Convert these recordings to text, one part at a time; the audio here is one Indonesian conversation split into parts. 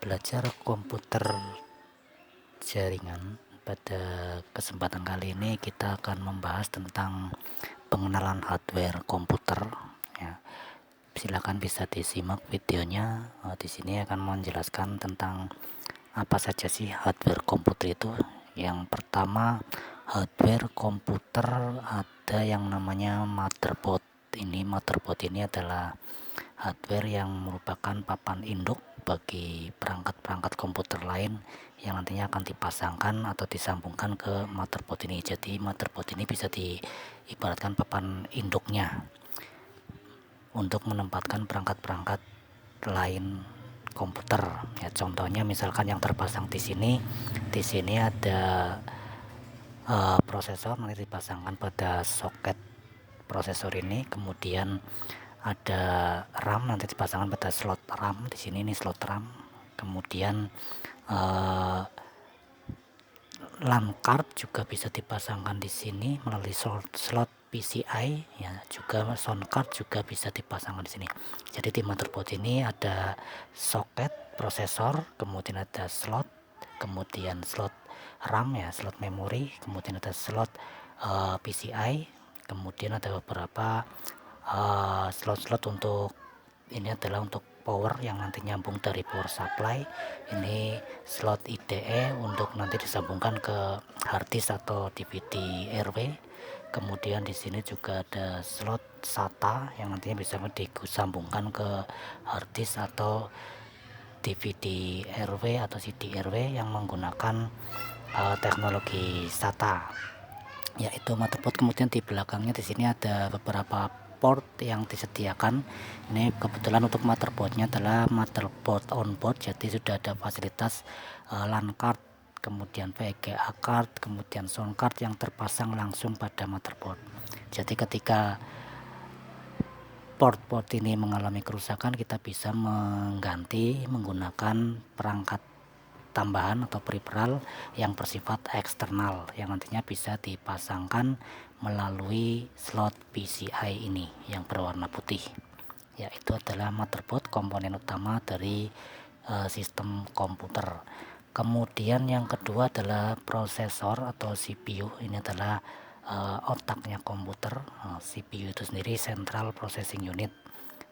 belajar komputer jaringan. Pada kesempatan kali ini kita akan membahas tentang pengenalan hardware komputer ya. Silakan bisa disimak videonya. Di sini akan menjelaskan tentang apa saja sih hardware komputer itu. Yang pertama, hardware komputer ada yang namanya motherboard. Motherboard ini adalah hardware yang merupakan papan induk bagi perangkat-perangkat komputer lain yang nantinya akan dipasangkan atau disambungkan ke motherboard ini. Jadi motherboard ini bisa diibaratkan papan induknya untuk menempatkan perangkat-perangkat lain komputer ya. Contohnya misalkan yang terpasang di sini ada prosesor nanti dipasangkan pada soket prosesor ini, kemudian ada RAM nanti dipasangkan pada slot RAM di sini, ini slot RAM, kemudian LAN card juga bisa dipasangkan di sini melalui slot PCI ya, juga sound card juga bisa dipasangkan di sini. Jadi di motherboard ini ada soket prosesor, kemudian ada slot, kemudian slot RAM ya, slot memori, kemudian ada slot PCI, kemudian ada beberapa slot-slot untuk ini adalah untuk power yang nanti nyambung dari power supply. Ini slot IDE untuk nanti disambungkan ke harddisk atau DVD RW. Kemudian di sini juga ada slot SATA yang nantinya bisa disambungkan ke harddisk atau DVD RW atau CD RW yang menggunakan teknologi SATA, yaitu motherboard. Kemudian di belakangnya di sini ada beberapa port yang disediakan. Ini kebetulan untuk motherboardnya adalah motherboard onboard, jadi sudah ada fasilitas LAN card, kemudian VGA card, kemudian sound card yang terpasang langsung pada motherboard. Jadi ketika port-port ini mengalami kerusakan, kita bisa mengganti menggunakan perangkat tambahan atau peripheral yang bersifat eksternal yang nantinya bisa dipasangkan melalui slot PCI ini yang berwarna putih, yaitu adalah motherboard, komponen utama dari sistem komputer. Kemudian yang kedua adalah prosesor atau CPU. Ini adalah otaknya komputer. CPU itu sendiri Central Processing Unit.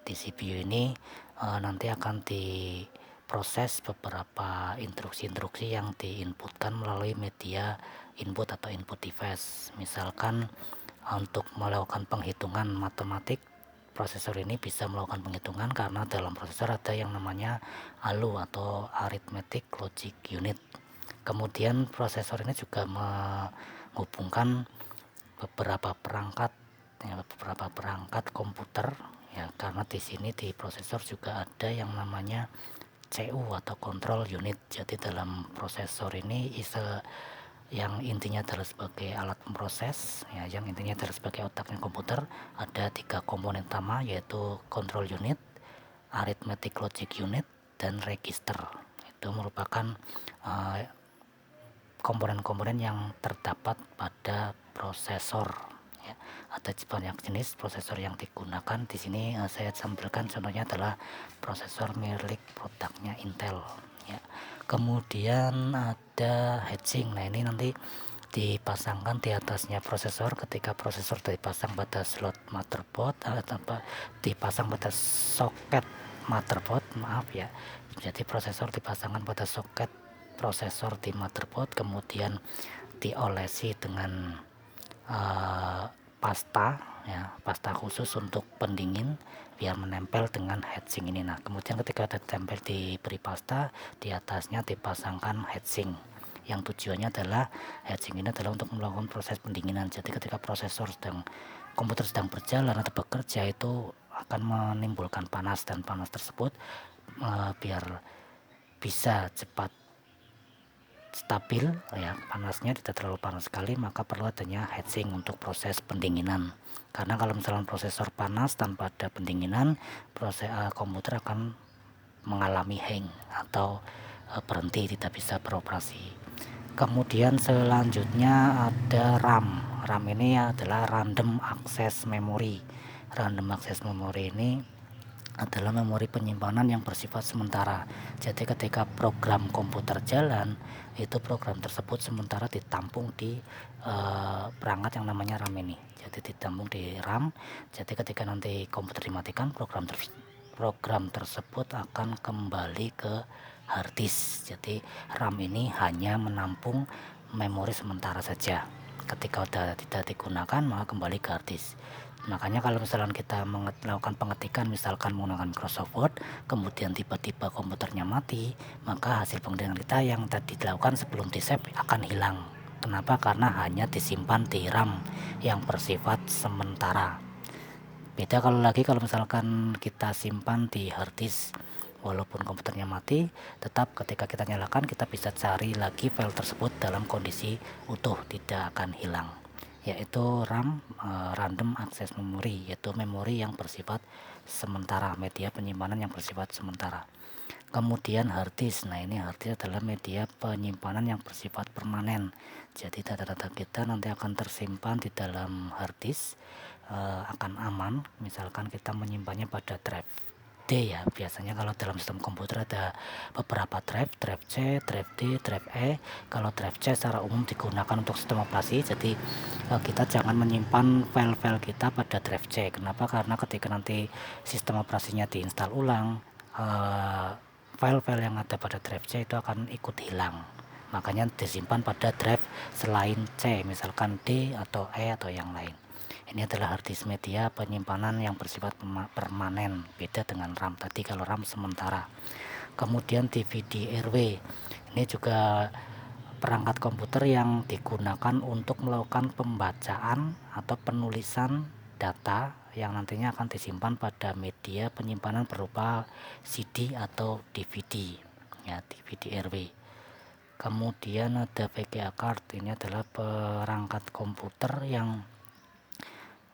Di CPU ini nanti akan diproses beberapa instruksi-instruksi yang diinputkan melalui media input atau input device. Misalkan untuk melakukan penghitungan matematik, prosesor ini bisa melakukan penghitungan karena dalam prosesor ada yang namanya ALU atau Arithmetic Logic Unit. Kemudian prosesor ini juga menghubungkan beberapa perangkat komputer ya, karena di sini di prosesor juga ada yang namanya CU atau control unit. Jadi dalam prosesor ini yang intinya adalah sebagai alat pemproses ya, yang intinya adalah sebagai otaknya komputer, ada 3 komponen utama, yaitu control unit, arithmetic logic unit, dan register. Itu merupakan komponen-komponen yang terdapat pada prosesor ya. Ada banyak jenis prosesor yang digunakan. Di sini saya sampaikan contohnya adalah prosesor milik produknya Intel ya. Kemudian ada heatsink. Nah, ini nanti dipasangkan di atasnya prosesor. Ketika prosesor dipasang pada slot motherboard atau dipasang pada soket motherboard, maaf ya. Jadi prosesor dipasangkan pada soket prosesor di motherboard, kemudian diolesi dengan pasta khusus untuk pendingin biar menempel dengan heatsink ini. Nah, kemudian ketika ditempel diberi pasta, di atasnya dipasangkan heatsink yang tujuannya adalah heatsink ini adalah untuk melakukan proses pendinginan. Jadi ketika komputer sedang berjalan atau bekerja, itu akan menimbulkan panas, dan panas tersebut biar bisa cepat stabil ya, panasnya tidak terlalu panas sekali, maka perlu adanya heatsink untuk proses pendinginan. Karena kalau misalnya prosesor panas tanpa ada pendinginan, komputer akan mengalami hang atau berhenti, tidak bisa beroperasi. Kemudian selanjutnya ada RAM. RAM ini adalah random access memory. Random access memory ini adalah memori penyimpanan yang bersifat sementara. Jadi ketika program komputer jalan, itu program tersebut sementara ditampung di perangkat yang namanya RAM ini. Jadi ditampung di RAM. Jadi ketika nanti komputer dimatikan, program tersebut akan kembali ke hard disk. Jadi RAM ini hanya menampung memori sementara saja. Ketika sudah tidak digunakan, maka kembali ke hard disk. Makanya kalau misalkan kita melakukan pengetikan misalkan menggunakan Microsoft Word, kemudian tiba-tiba komputernya mati, maka hasil pengetikan kita yang tadi dilakukan sebelum di save akan hilang. Kenapa? Karena hanya disimpan di RAM yang bersifat sementara. Beda kalau misalkan kita simpan di hard disk, walaupun komputernya mati, tetap ketika kita nyalakan kita bisa cari lagi file tersebut dalam kondisi utuh, tidak akan hilang, yaitu RAM, random access memory, yaitu memori yang bersifat sementara, media penyimpanan yang bersifat sementara. Kemudian hard disk. Nah, ini hard disk adalah media penyimpanan yang bersifat permanen. Jadi data-data kita nanti akan tersimpan di dalam hard disk, akan aman. Misalkan kita menyimpannya pada drive D ya. Biasanya kalau dalam sistem komputer ada beberapa drive C, drive D, drive E. Kalau drive C secara umum digunakan untuk sistem operasi. Jadi kita jangan menyimpan file-file kita pada drive C. Kenapa? Karena ketika nanti sistem operasinya diinstal ulang, file-file yang ada pada drive C itu akan ikut hilang. Makanya disimpan pada drive selain C, misalkan D atau E atau yang lain. Ini adalah hard disk media penyimpanan yang bersifat permanen, beda dengan RAM tadi. Kalau RAM sementara. Kemudian DVD RW, ini juga perangkat komputer yang digunakan untuk melakukan pembacaan atau penulisan data yang nantinya akan disimpan pada media penyimpanan berupa CD atau DVD ya, DVD RW. Kemudian ada VGA card, ini adalah perangkat komputer yang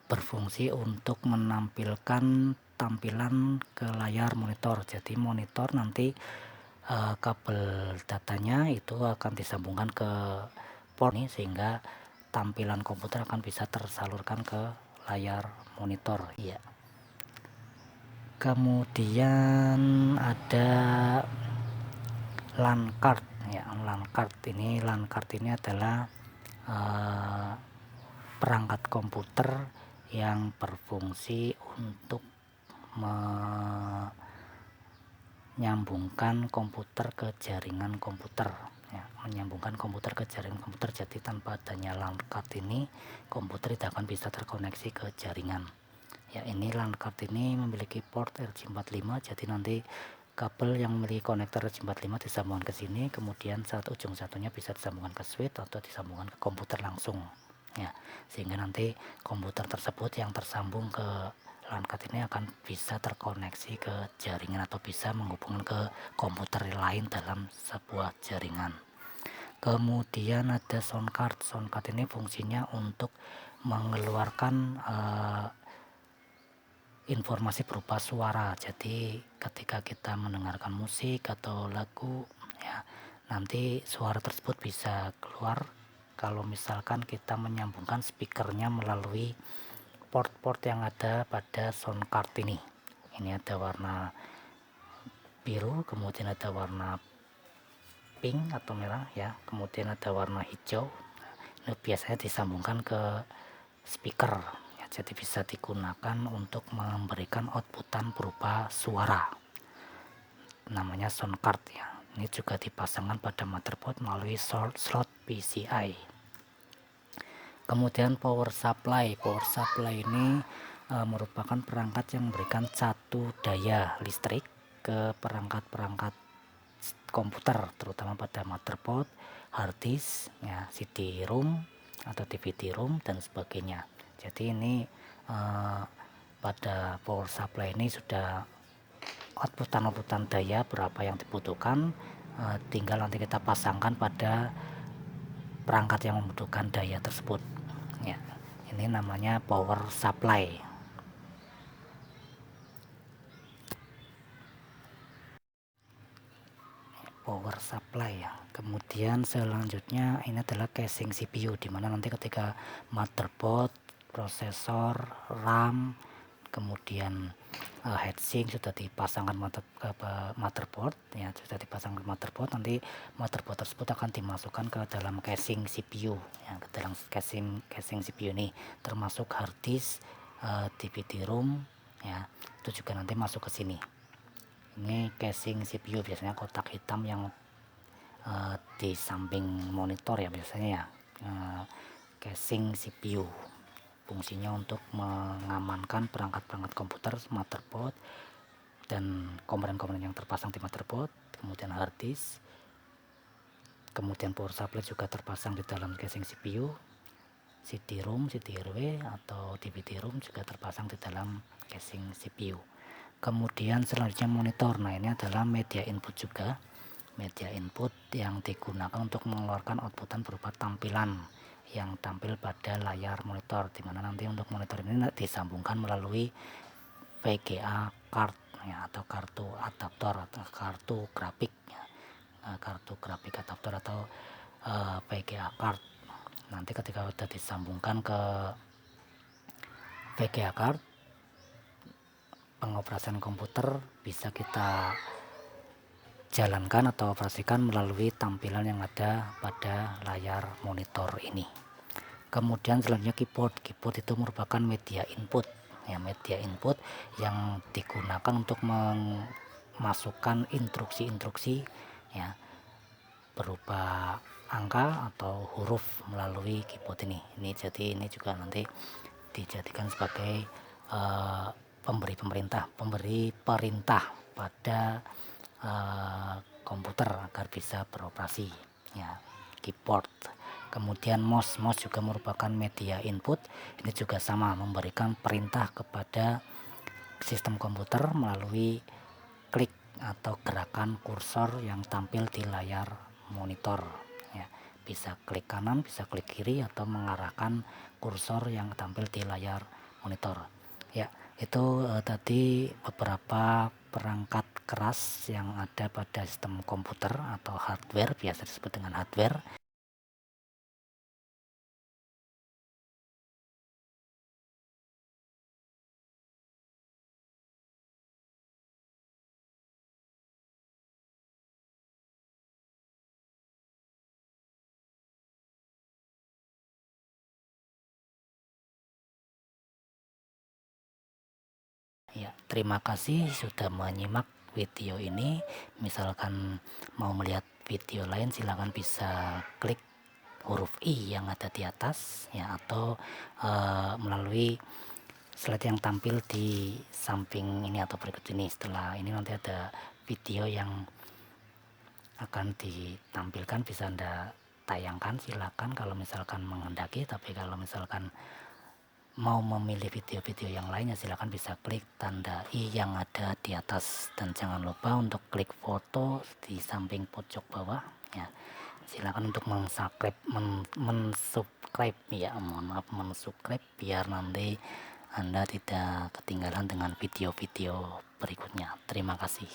berfungsi untuk menampilkan tampilan ke layar monitor. Jadi monitor nanti kabel datanya itu akan disambungkan ke port ini sehingga tampilan komputer akan bisa tersalurkan ke layar monitor ya. Kemudian ada LAN card ya. LAN card ini adalah perangkat komputer yang berfungsi untuk menyambungkan komputer ke jaringan komputer ya, menyambungkan komputer ke jaringan komputer. Jadi tanpa adanya LAN card ini, komputer tidak akan bisa terkoneksi ke jaringan ya. Ini LAN card ini memiliki port RJ45, jadi nanti kabel yang memiliki konektor RJ45 disambungkan ke sini, kemudian saat ujung satunya bisa disambungkan ke switch atau disambungkan ke komputer langsung ya, sehingga nanti komputer tersebut yang tersambung ke LAN card ini akan bisa terkoneksi ke jaringan atau bisa menghubungkan ke komputer lain dalam sebuah jaringan. Kemudian ada sound card. Sound card ini fungsinya untuk mengeluarkan informasi berupa suara. Jadi ketika kita mendengarkan musik atau lagu ya, nanti suara tersebut bisa keluar kalau misalkan kita menyambungkan speakernya melalui port-port yang ada pada sound card ini. Ini ada warna biru, kemudian ada warna pink atau merah ya, kemudian ada warna hijau. Ini biasanya disambungkan ke speaker ya, jadi bisa digunakan untuk memberikan outputan berupa suara, namanya sound card ya. Ini juga dipasangkan pada motherboard melalui slot PCI. Kemudian power supply ini merupakan perangkat yang memberikan satu daya listrik ke perangkat-perangkat komputer, terutama pada motherboard, hard disk ya, CD-ROM atau DVD-ROM dan sebagainya. Jadi ini pada power supply ini sudah outputan daya berapa yang dibutuhkan, tinggal nanti kita pasangkan pada perangkat yang membutuhkan daya tersebut ya. Ini namanya power supply. Power supply ya. Kemudian selanjutnya ini adalah casing CPU, dimana nanti ketika motherboard, prosesor, RAM, kemudian heatsink sudah dipasangkan motherboard ya, sudah dipasangkan motherboard. Nanti motherboard tersebut akan dimasukkan ke dalam casing CPU ya, ke dalam casing CPU ini, termasuk hard disk, DVD ROM ya, itu juga nanti masuk ke sini. Ini casing CPU biasanya kotak hitam yang di samping monitor ya biasanya ya. Casing CPU fungsinya untuk mengamankan perangkat-perangkat komputer, motherboard, dan komponen-komponen yang terpasang di motherboard, kemudian hard disk, kemudian power supply juga terpasang di dalam casing CPU, CD-ROM, CD-RW atau DVD-ROM juga terpasang di dalam casing CPU. Kemudian selanjutnya monitor. Nah, ini adalah media input juga, media input yang digunakan untuk mengeluarkan outputan berupa tampilan yang tampil pada layar monitor, dimana nanti untuk monitor ini disambungkan melalui VGA card ya, atau kartu adaptor atau kartu grafik ya, kartu grafik adaptor atau VGA card. Nanti ketika sudah disambungkan ke VGA card, pengoperasian komputer bisa kita jalankan atau operasikan melalui tampilan yang ada pada layar monitor ini. Kemudian selanjutnya keyboard. Keyboard itu merupakan media input ya, media input yang digunakan untuk memasukkan instruksi-instruksi ya, berupa angka atau huruf melalui keyboard ini. Jadi ini juga nanti dijadikan sebagai pemberi perintah pada komputer agar bisa beroperasi ya, keyboard. Kemudian mouse juga merupakan media input. Ini juga sama, memberikan perintah kepada sistem komputer melalui klik atau gerakan kursor yang tampil di layar monitor ya. Bisa klik kanan, bisa klik kiri, atau mengarahkan kursor yang tampil di layar monitor ya. Itu tadi beberapa perangkat keras yang ada pada sistem komputer atau hardware, biasa disebut dengan hardware. Ya, terima kasih sudah menyimak video ini. Misalkan mau melihat video lain, silahkan bisa klik huruf I yang ada di atas ya, atau melalui slide yang tampil di samping ini atau berikut ini. Setelah ini nanti ada video yang akan ditampilkan, bisa Anda tayangkan, silakan kalau misalkan menghendaki. Tapi kalau misalkan mau memilih video-video yang lainnya, silakan bisa klik tanda I yang ada di atas, dan jangan lupa untuk klik foto di samping pojok bawah ya. Silakan untuk mensubscribe ya, mohon maaf, mensubscribe biar nanti Anda tidak ketinggalan dengan video-video berikutnya. Terima kasih.